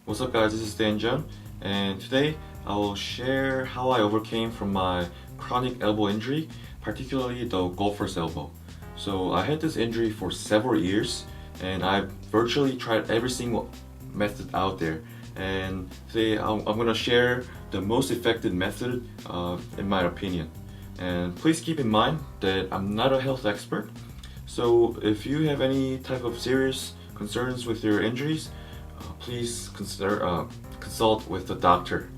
What's up guys, this is Dan, and today I will share how I overcame from my chronic elbow injury, particularly the golfer's elbow. So I had this injury for several years and I virtually tried every single method out there, and today I'm going to share the most effective method in my opinion. And please keep in mind that I'm not a health expert, so if you have any type of serious concerns with your injuries, please consider consult with the doctor.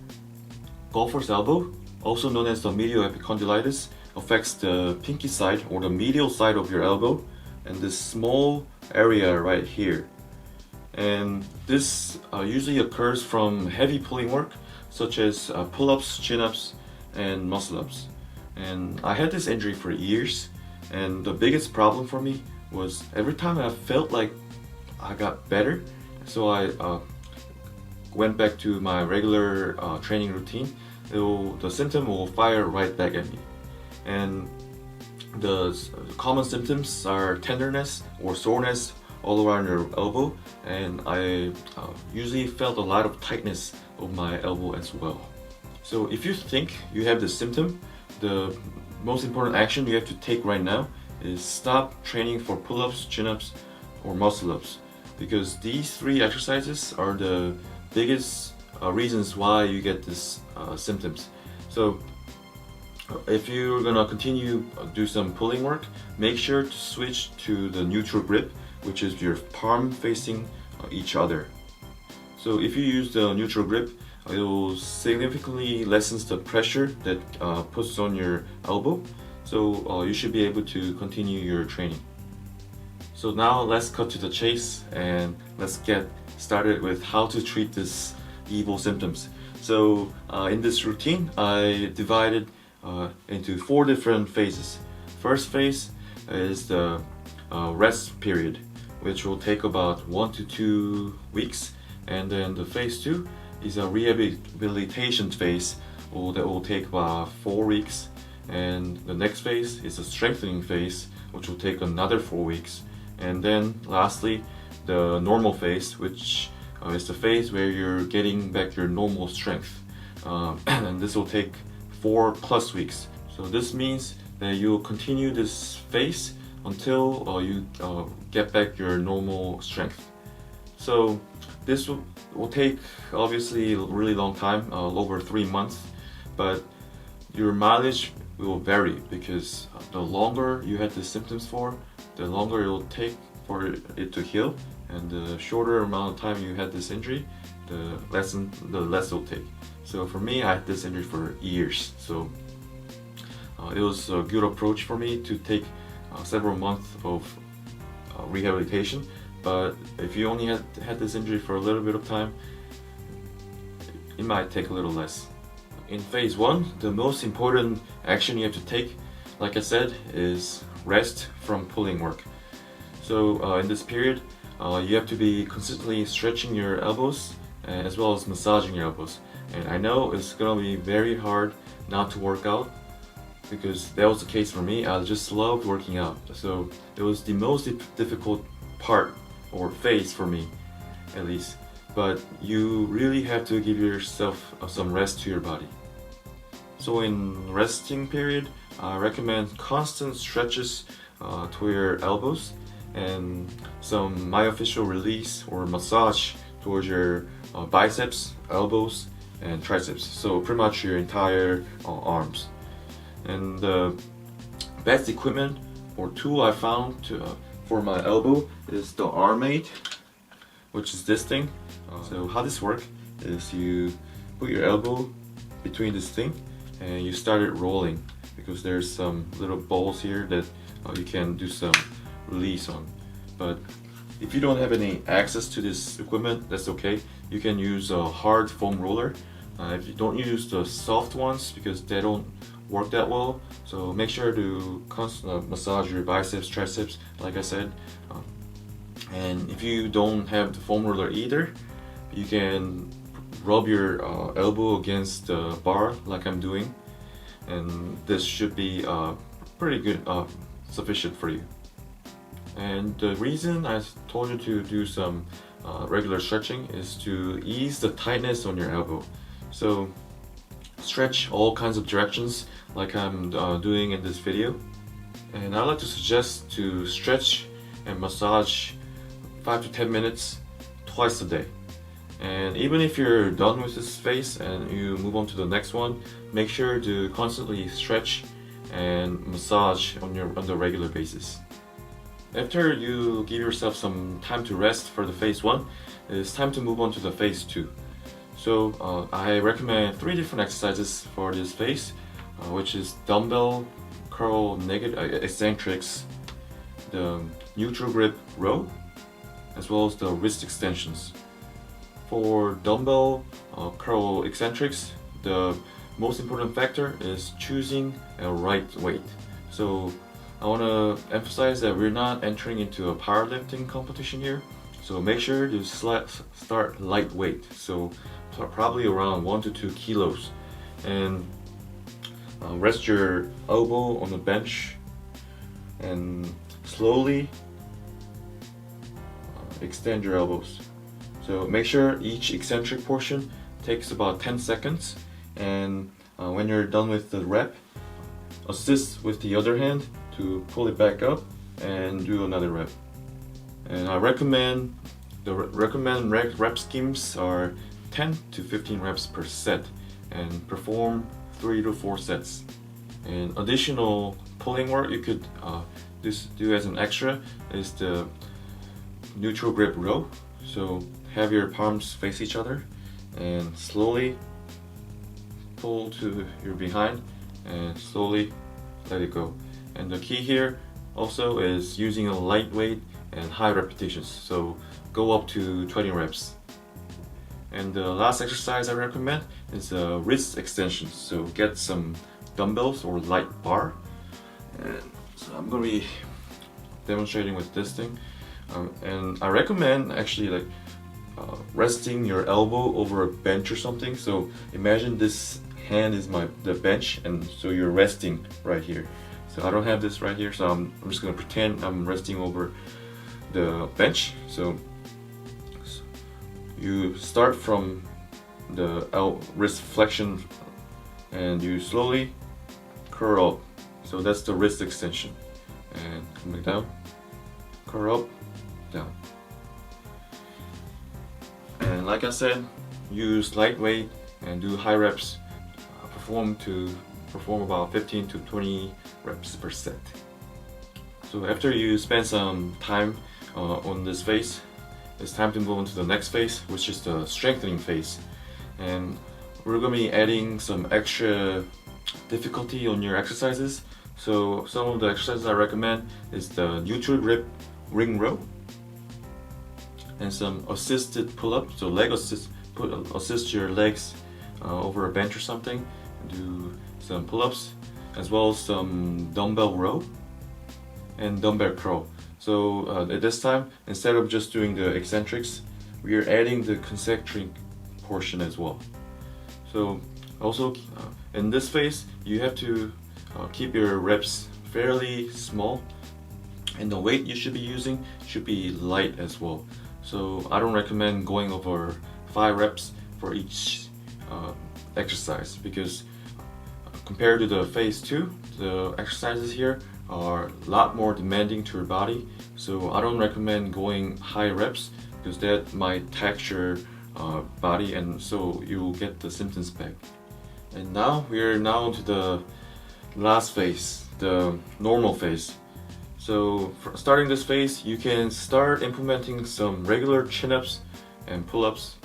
Golfer's elbow, also known as the medial epicondylitis, affects the pinky side or the medial side of your elbow and this small area right here. And this usually occurs from heavy pulling work such as pull-ups, chin-ups, and muscle-ups. And I had this injury for years, and the biggest problem for me was every time I felt like I got better, so I went back to my regular training routine, the symptom will fire right back at me. And the common symptoms are tenderness or soreness all around your elbow, and I usually felt a lot of tightness of my elbow as well. So if you think you have this symptom, the most important action you have to take right now is stop training for pull-ups, chin-ups, or muscle-ups, because these three exercises are the biggest reasons why you get these symptoms. So if you're gonna continue do some pulling work, make sure to switch to the neutral grip, which is your palm facing each other. So if you use the neutral grip, it will significantly lessens the pressure that puts on your elbow, so you should be able to continue your training. So now let's cut to the chase and let's get started with how to treat this evil symptoms. So in this routine, I divided into 4 different phases. First phase is the rest period, which will take about 1 to 2 weeks, and then the phase 2 is a rehabilitation phase that will take about 4 weeks, and the next phase is a strengthening phase, which will take another 4 weeks, and then lastly the normal phase, which is the phase where you're getting back your normal strength, and this will take 4+ weeks. So this means that you'll continue this phase until you get back your normal strength. So this will take obviously a really long time, over 3 months, but your mileage will vary because the longer you had the symptoms for, the longer it will take for it to heal, and the shorter amount of time you had this injury, the less it will take. So for me, I had this injury for years, so it was a good approach for me to take several months of rehabilitation. But if you only had this injury for a little bit of time, it might take a little less. In phase 1, the most important action you have to take, like I said, is rest from pulling work. So in this period, you have to be consistently stretching your elbows as well as massaging your elbows. And I know it's gonna be very hard not to work out, because that was the case for me. I just loved working out, so it was the most difficult part or phase for me, at least. But you really have to give yourself some rest to your body. So in resting period, I recommend constant stretches to your elbows and some myofascial release or massage towards your biceps, elbows, and triceps. So pretty much your entire arms. And the best equipment or tool I found for my elbow is the arm aid, which is this thing. So how this works is you put your elbow between this thing and you start it rolling, because there's some little balls here that you can do some release on. But if you don't have any access to this equipment, that's okay. You can use a hard foam roller. If you don't use the soft ones, because they don't work that well, so make sure to massage your biceps, triceps, like I said. And if you don't have the foam roller either, you can rub your elbow against the bar like I'm doing, and this should be pretty good, sufficient for you. And the reason I told you to do some regular stretching is to ease the tightness on your elbow. So stretch all kinds of directions like I'm doing in this video. And I like to suggest to stretch and massage 5 to 10 minutes twice a day. And even if you're done with this phase and you move on to the next one, make sure to constantly stretch and massage on the regular basis. After you give yourself some time to rest for the phase 1, it's time to move on to the phase 2. So I recommend 3 different exercises for this phase, which is dumbbell curl negative eccentrics, the neutral grip row, as well as the wrist extensions. For dumbbell curl eccentrics, the most important factor is choosing a right weight. So I want to emphasize that we're not entering into a powerlifting competition here. So make sure to start lightweight. So probably around 1 to 2 kilos. And rest your elbow on the bench and slowly extend your elbows. So make sure each eccentric portion takes about 10 seconds, and when you're done with the rep, assist with the other hand to pull it back up and do another rep. And I recommend rep schemes are 10 to 15 reps per set and perform 3 to 4 sets. And additional pulling work you could do as an extra is the neutral grip row. So have your palms face each other and slowly pull to your behind and slowly let it go. And the key here also is using a lightweight and high repetitions. So go up to 20 reps. And the last exercise I recommend is wrist extensions. So get some dumbbells or light bar. And so I'm going to be demonstrating with this thing. And I recommend actually resting your elbow over a bench or something. So imagine this hand is the bench, and so you're resting right here. So I don't have this right here, so I'm just gonna pretend I'm resting over the bench. So you start from the wrist flexion and you slowly curl up. So that's the wrist extension. And come back down, curl up, down. And like I said, use lightweight and do high reps. Perform about 15 to 20 reps per set. So after you spend some time on this phase, it's time to move on to the next phase, which is the strengthening phase. And we're going to be adding some extra difficulty on your exercises. So some of the exercises I recommend is the neutral grip ring row and some assisted pull-up. So leg assist your legs over a bench or something. Do some pull-ups, as well as some dumbbell row and dumbbell curl. So at this time, instead of just doing the eccentrics, we are adding the concentric portion as well. So also in this phase, you have to keep your reps fairly small, and the weight you should be using should be light as well. So I don't recommend going over 5 reps for each exercise, because compared to the phase 2, the exercises here are a lot more demanding to your body. So I don't recommend going high reps, because that might tax your body, and so you'll get the symptoms back. And now we're onto the last phase, the normal phase. So for starting this phase, you can start implementing some regular chin-ups and pull-ups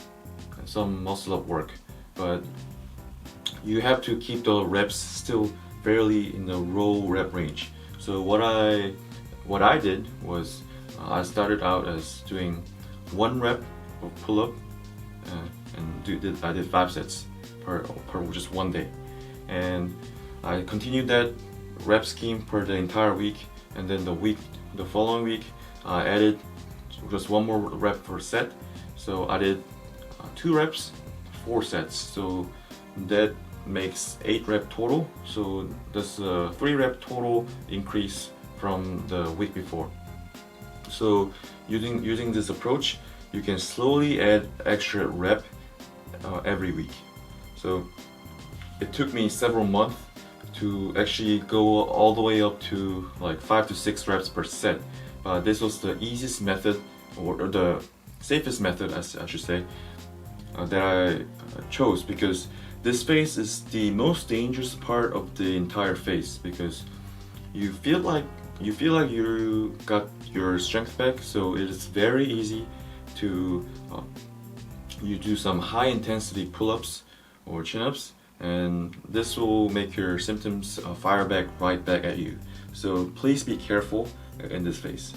and some muscle-up work, but you have to keep the reps still fairly in the low rep range. So what I did was I started out as doing 1 rep of pull-up and I did 5 sets per just 1 day, and I continued that rep scheme for the entire week. And then the following week, I added just 1 more rep per set. So I did 2 reps, 4 sets. So that makes 8 rep total. So that's a 3 rep total increase from the week before. So using this approach, you can slowly add extra rep every week. So it took me several months to actually go all the way up to like 5 to 6 reps per set. This was the easiest method, or the safest method, I should say, that I chose, because this phase is the most dangerous part of the entire phase, because you feel like you got your strength back. So it is very easy to you do some high intensity pull-ups or chin-ups, and this will make your symptoms fire right back at you. So please be careful in this phase.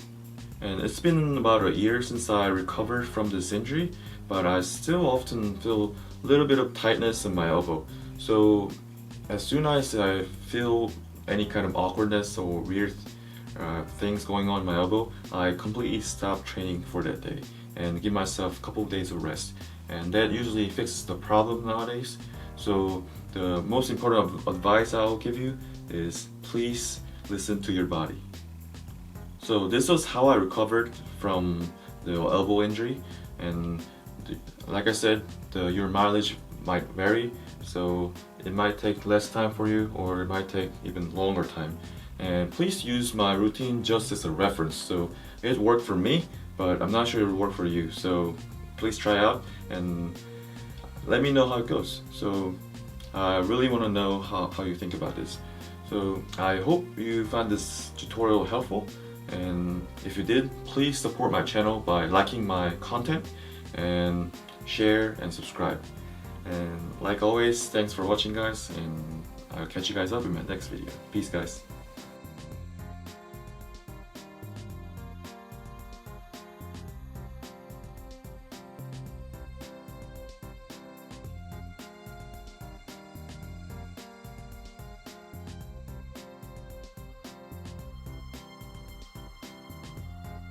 And it's been about a year since I recovered from this injury, but I still often feel a little bit of tightness in my elbow. So as soon as I feel any kind of awkwardness or weird things going on in my elbow, I completely stop training for that day and give myself a couple of days of rest. And that usually fixes the problem nowadays. So the most important advice I'll give you is please listen to your body. So this was how I recovered from the elbow injury, and like I said, your mileage might vary, so it might take less time for you, or it might take even longer time. And please use my routine just as a reference. So it worked for me, but I'm not sure it will work for you. So please try out and let me know how it goes. So I really want to know how you think about this. So I hope you found this tutorial helpful. And if you did, please support my channel by liking my content and share and subscribe. And like always, thanks for watching, guys, and I'll catch you guys up in my next video. Peace, guys.